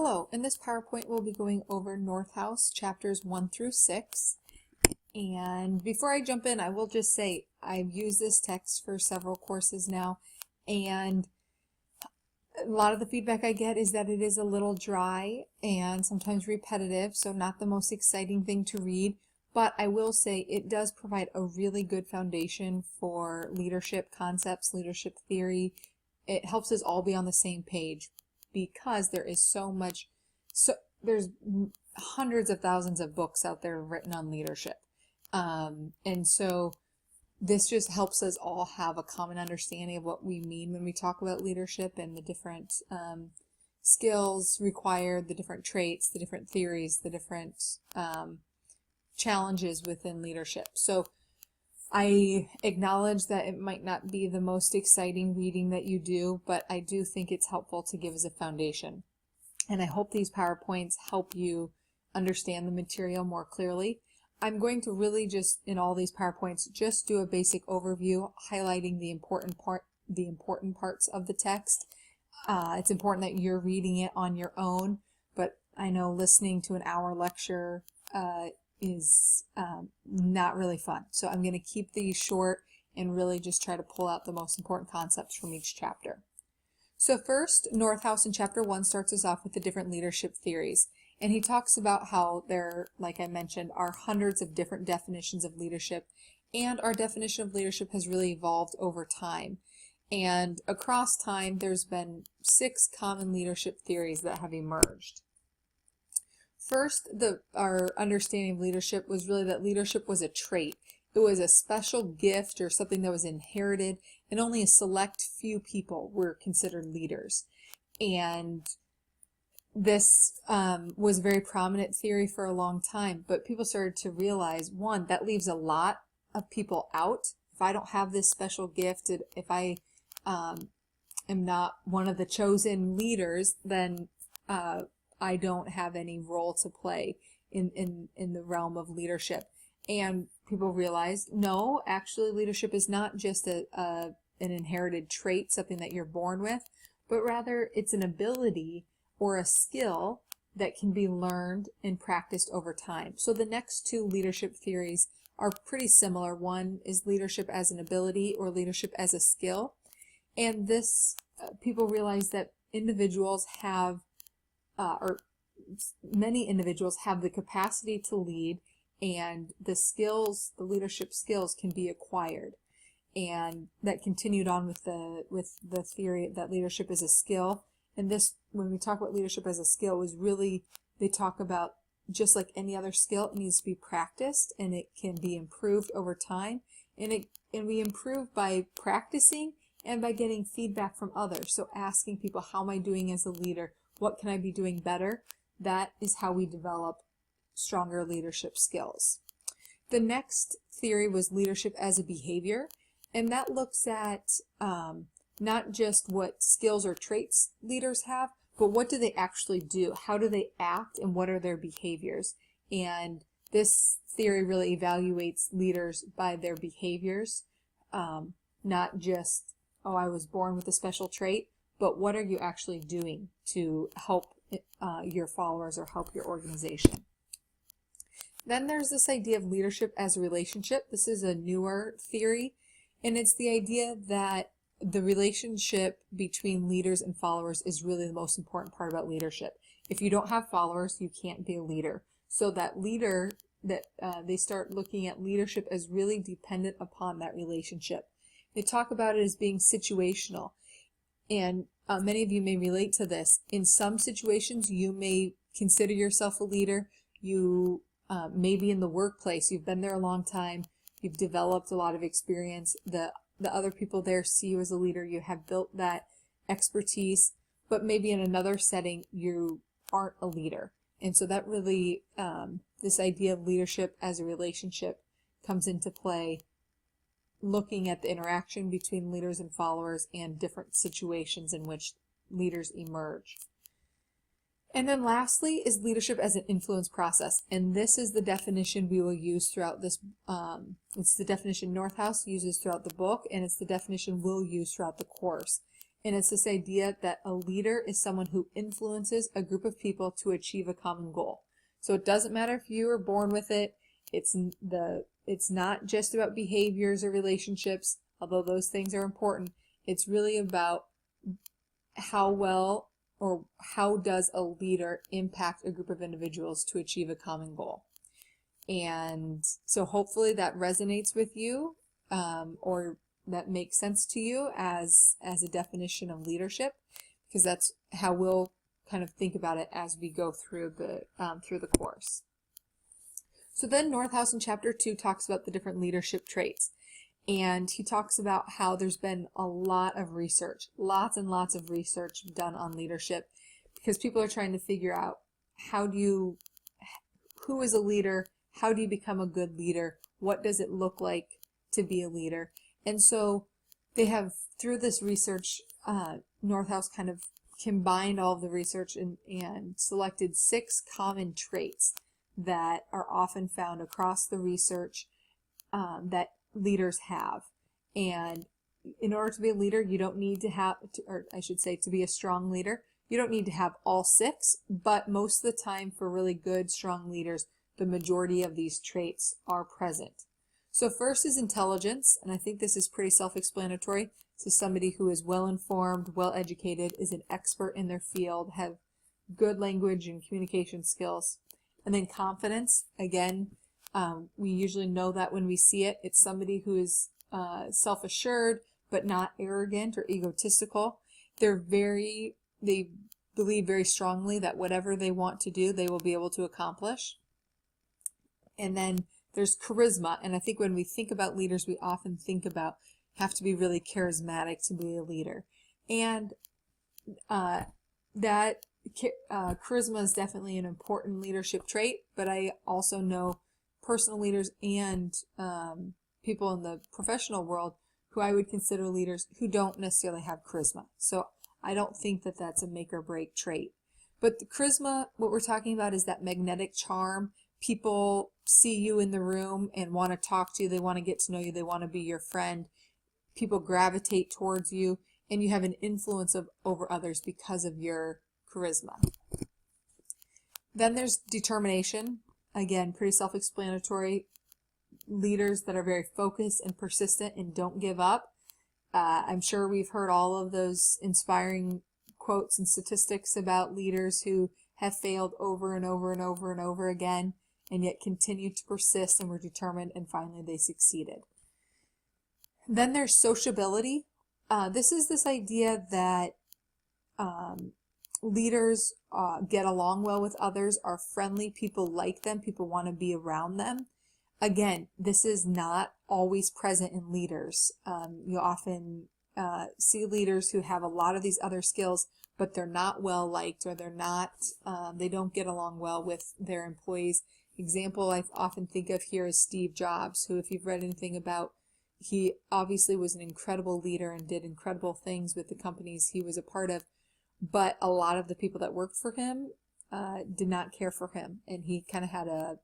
Hello, in this PowerPoint we'll be going over Northouse chapters 1 through 6. And before I jump in, I will just say I've used this text for several courses now, and a lot of the feedback I get is that it is a little dry and sometimes repetitive, so not the most exciting thing to read. But I will say it does provide a really good foundation for leadership concepts, leadership theory. It helps us all be on the same page, because there is there's hundreds of thousands of books out there written on leadership. And so this just helps us all have a common understanding of what we mean when we talk about leadership and the different skills required, the different traits, the different theories, the different challenges within leadership. So I acknowledge that it might not be the most exciting reading that you do, but I do think it's helpful to give as a foundation. And I hope these PowerPoints help you understand the material more clearly. I'm going to really just, in all these PowerPoints, just do a basic overview, highlighting the important parts of the text. It's important that you're reading it on your own, but I know listening to an hour lecture is not really fun. So I'm going to keep these short and really just try to pull out the most important concepts from each chapter. So first, Northouse in chapter 1 starts us off with the different leadership theories. And he talks about how there, like I mentioned, are hundreds of different definitions of leadership, and our definition of leadership has really evolved over time. And across time, there's been 6 common leadership theories that have emerged. First, our understanding of leadership was really that leadership was a trait. It was a special gift or something that was inherited, and only a select few people were considered leaders. And this was a very prominent theory for a long time, but people started to realize, one, that leaves a lot of people out. If I don't have this special gift, if I am not one of the chosen leaders, then I don't have any role to play in the realm of leadership. And people realized, no, actually leadership is not just an inherited trait, something that you're born with, but rather it's an ability or a skill that can be learned and practiced over time. So the next 2 leadership theories are pretty similar. One is leadership as an ability or leadership as a skill. And this, people realize that individuals have or many individuals have the capacity to lead, and the skills, the leadership skills, can be acquired. And that continued on with the theory that leadership is a skill. And this, when we talk about leadership as a skill, was really, they talk about just like any other skill, it needs to be practiced and it can be improved over time. And we improve by practicing and by getting feedback from others. So asking people, how am I doing as a leader? What can I be doing better? That is how we develop stronger leadership skills. The next theory was leadership as a behavior, and that looks at not just what skills or traits leaders have, but what do they actually do? How do they act, and what are their behaviors? And this theory really evaluates leaders by their behaviors, not just, oh, I was born with a special trait, but what are you actually doing to help your followers or help your organization? Then there's this idea of leadership as a relationship. This is a newer theory, and it's the idea that the relationship between leaders and followers is really the most important part about leadership. If you don't have followers, you can't be a leader. So that leader, they start looking at leadership as really dependent upon that relationship. They talk about it as being situational. And many of you may relate to this. In some situations, you may consider yourself a leader. You may be in the workplace. You've been there a long time. You've developed a lot of experience. The other people there see you as a leader. You have built that expertise. But maybe in another setting, you aren't a leader. And so that really, this idea of leadership as a relationship comes into play, looking at the interaction between leaders and followers and different situations in which leaders emerge. And then lastly is leadership as an influence process. And this is the definition we will use throughout this, it's the definition Northouse uses throughout the book, and it's the definition we'll use throughout the course. And it's this idea that a leader is someone who influences a group of people to achieve a common goal. So it doesn't matter if you were born with it. It's not just about behaviors or relationships, although those things are important. It's really about how well or how does a leader impact a group of individuals to achieve a common goal. And so hopefully that resonates with you, or that makes sense to you as a definition of leadership, because that's how we'll kind of think about it as we go through the course. So then Northouse in chapter 2 talks about the different leadership traits, and he talks about how there's been a lot of research, lots and lots of research done on leadership, because people are trying to figure out who is a leader, how do you become a good leader, what does it look like to be a leader. And so they have, through this research, Northouse kind of combined all of the research and selected 6 common traits that are often found across the research that leaders have. And in order to be a leader, you don't need to have, or I should say, to be a strong leader, you don't need to have all 6, but most of the time for really good, strong leaders, the majority of these traits are present. So first is intelligence, and I think this is pretty self-explanatory. This is somebody who is well-informed, well-educated, is an expert in their field, have good language and communication skills. And then confidence, again, we usually know that when we see it. It's somebody who is self-assured, but not arrogant or egotistical. They believe very strongly that whatever they want to do, they will be able to accomplish. And then there's charisma, and I think when we think about leaders, we often think about have to be really charismatic to be a leader. And that charisma is definitely an important leadership trait, but I also know personal leaders and people in the professional world who I would consider leaders who don't necessarily have charisma. So I don't think that that's a make or break trait. But the charisma, what we're talking about is that magnetic charm. People see you in the room and want to talk to you. They want to get to know you. They want to be your friend. People gravitate towards you, and you have an influence over others because of your charisma. Then there's determination. Again, pretty self-explanatory. Leaders that are very focused and persistent and don't give up. I'm sure we've heard all of those inspiring quotes and statistics about leaders who have failed over and over and over and over again, and yet continued to persist and were determined, and finally they succeeded. Then there's sociability. This is this idea that leaders get along well with others, are friendly, people like them, people want to be around them. Again, this is not always present in leaders. You often see leaders who have a lot of these other skills, but they're not well liked, or they don't get along well with their employees. Example I often think of here is Steve Jobs, who, if you've read anything about, he obviously was an incredible leader and did incredible things with the companies he was a part of, but a lot of the people that worked for him did not care for him, and he kind of had a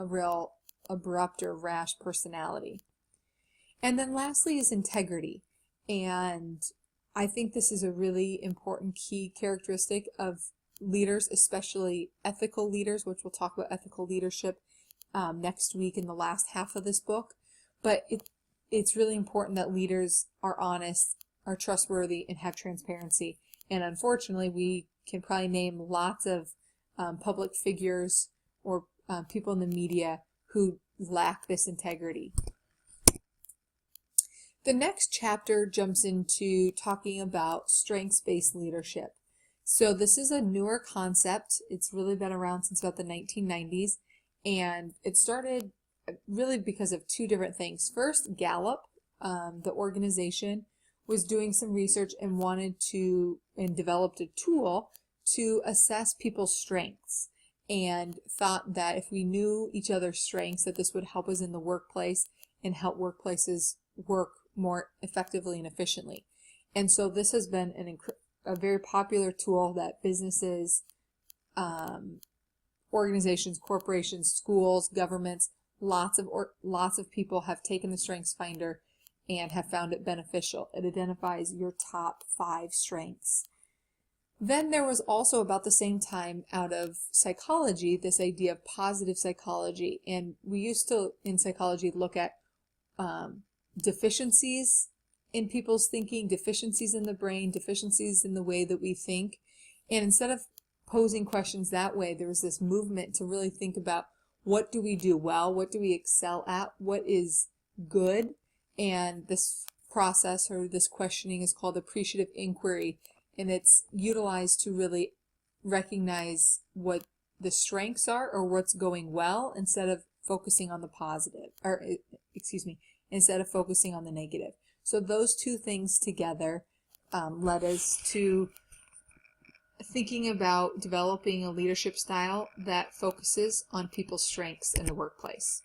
real abrupt or rash personality. And then lastly is integrity, and I think this is a really important key characteristic of leaders, especially ethical leaders, which we'll talk about ethical leadership next week in the last half of this book. But it's really important that leaders are honest, are trustworthy, and have transparency. And unfortunately, we can probably name lots of public figures or people in the media who lack this integrity. The next chapter jumps into talking about strengths-based leadership. So this is a newer concept. It's really been around since about the 1990s, and it started really because of 2 different things. First, Gallup, the organization, was doing some research and developed a tool to assess people's strengths, and thought that if we knew each other's strengths, that this would help us in the workplace and help workplaces work more effectively and efficiently. And so this has been a very popular tool that businesses, organizations, corporations, schools, governments, lots of people have taken the Strengths Finder and have found it beneficial. It identifies your top 5 strengths. Then there was also, about the same time, out of psychology, this idea of positive psychology. And we used to, in psychology, look at deficiencies in people's thinking, deficiencies in the brain, deficiencies in the way that we think. And instead of posing questions that way, there was this movement to really think about, what do we do well? What do we excel at? What is good? And this process, or this questioning, is called appreciative inquiry. And it's utilized to really recognize what the strengths are, or what's going well, instead of focusing on the positive, or instead of focusing on the negative. So those two things together led us to thinking about developing a leadership style that focuses on people's strengths in the workplace.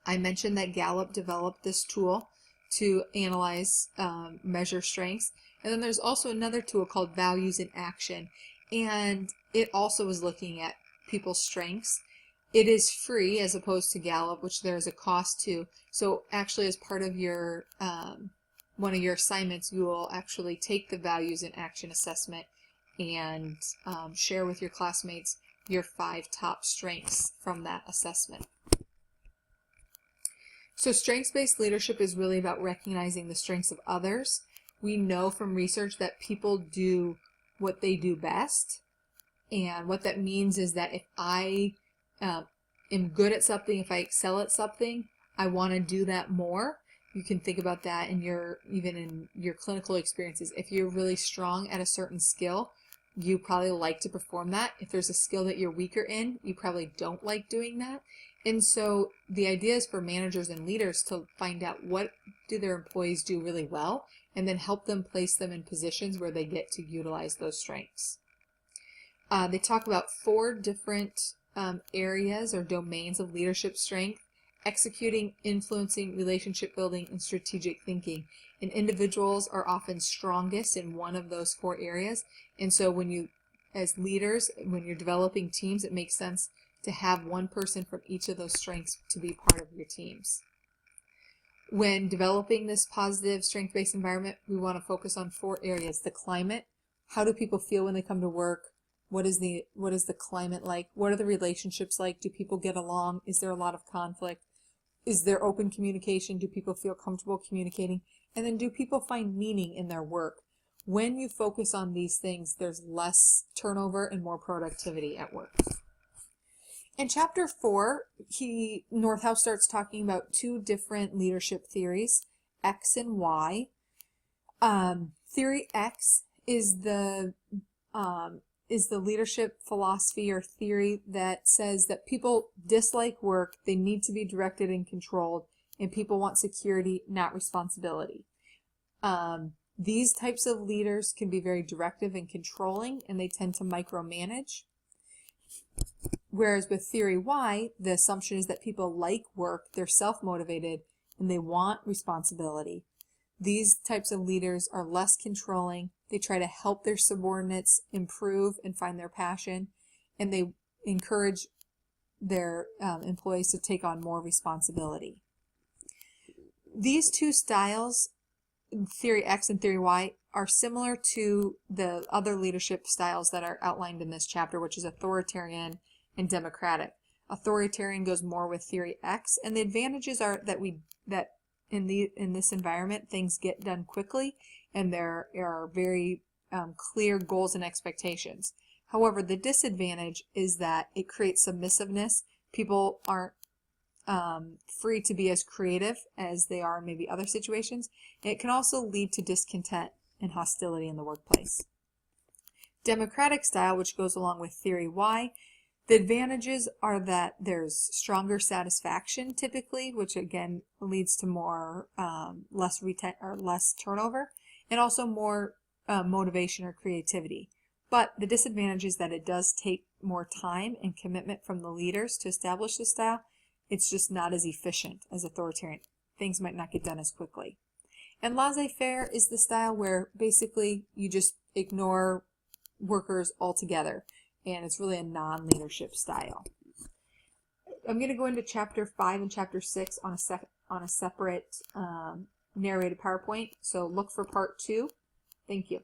I mentioned that Gallup developed this tool to analyze, measure strengths. And then there's also another tool called Values in Action, and it also is looking at people's strengths. It is free as opposed to Gallup, which there's a cost to. So actually, as part of your one of your assignments, you will actually take the Values in Action assessment and share with your classmates your 5 top strengths from that assessment. So strengths-based leadership is really about recognizing the strengths of others. We know from research that people do what they do best. And what that means is that if I am good at something, if I excel at something, I want to do that more. You can think about that in even in your clinical experiences. If you're really strong at a certain skill, you probably like to perform that. If there's a skill that you're weaker in, you probably don't like doing that. And so the idea is for managers and leaders to find out what do their employees do really well, and then help them place them in positions where they get to utilize those strengths. They talk about 4 different areas or domains of leadership strength: executing, influencing, relationship building, and strategic thinking. And individuals are often strongest in one of those 4 areas. And so when you, as leaders, when you're developing teams, it makes sense to have one person from each of those strengths to be part of your teams. When developing this positive strength-based environment, we want to focus on 4 areas: the climate. How do people feel when they come to work? What is the climate like? What are the relationships like? Do people get along? Is there a lot of conflict? Is there open communication? Do people feel comfortable communicating? And then, do people find meaning in their work? When you focus on these things, there's less turnover and more productivity at work. In chapter 4, Northouse starts talking about 2 different leadership theories, X and Y. Theory X is the leadership philosophy or theory that says that people dislike work, they need to be directed and controlled, and people want security, not responsibility. These types of leaders can be very directive and controlling, and they tend to micromanage. Whereas with theory Y, the assumption is that people like work, they're self-motivated, and they want responsibility. These types of leaders are less controlling. They try to help their subordinates improve and find their passion, and they encourage their employees to take on more responsibility. These 2 styles, theory X and theory Y, are similar to the other leadership styles that are outlined in this chapter, which is authoritarian and democratic. Authoritarian goes more with theory X, and the advantages are that in this environment things get done quickly, and there are very clear goals and expectations. However, the disadvantage is that it creates submissiveness. People aren't free to be as creative as they are in maybe other situations. And it can also lead to discontent and hostility in the workplace. Democratic style, which goes along with theory Y, the advantages are that there's stronger satisfaction typically, which again leads to more less turnover, and also more motivation or creativity. But the disadvantage is that it does take more time and commitment from the leaders to establish this style. It's just not as efficient as authoritarian. Things might not get done as quickly. And laissez-faire is the style where basically you just ignore workers altogether, and it's really a non-leadership style. I'm going to go into chapter 5 and chapter 6 on a separate narrated PowerPoint. So look for part 2. Thank you.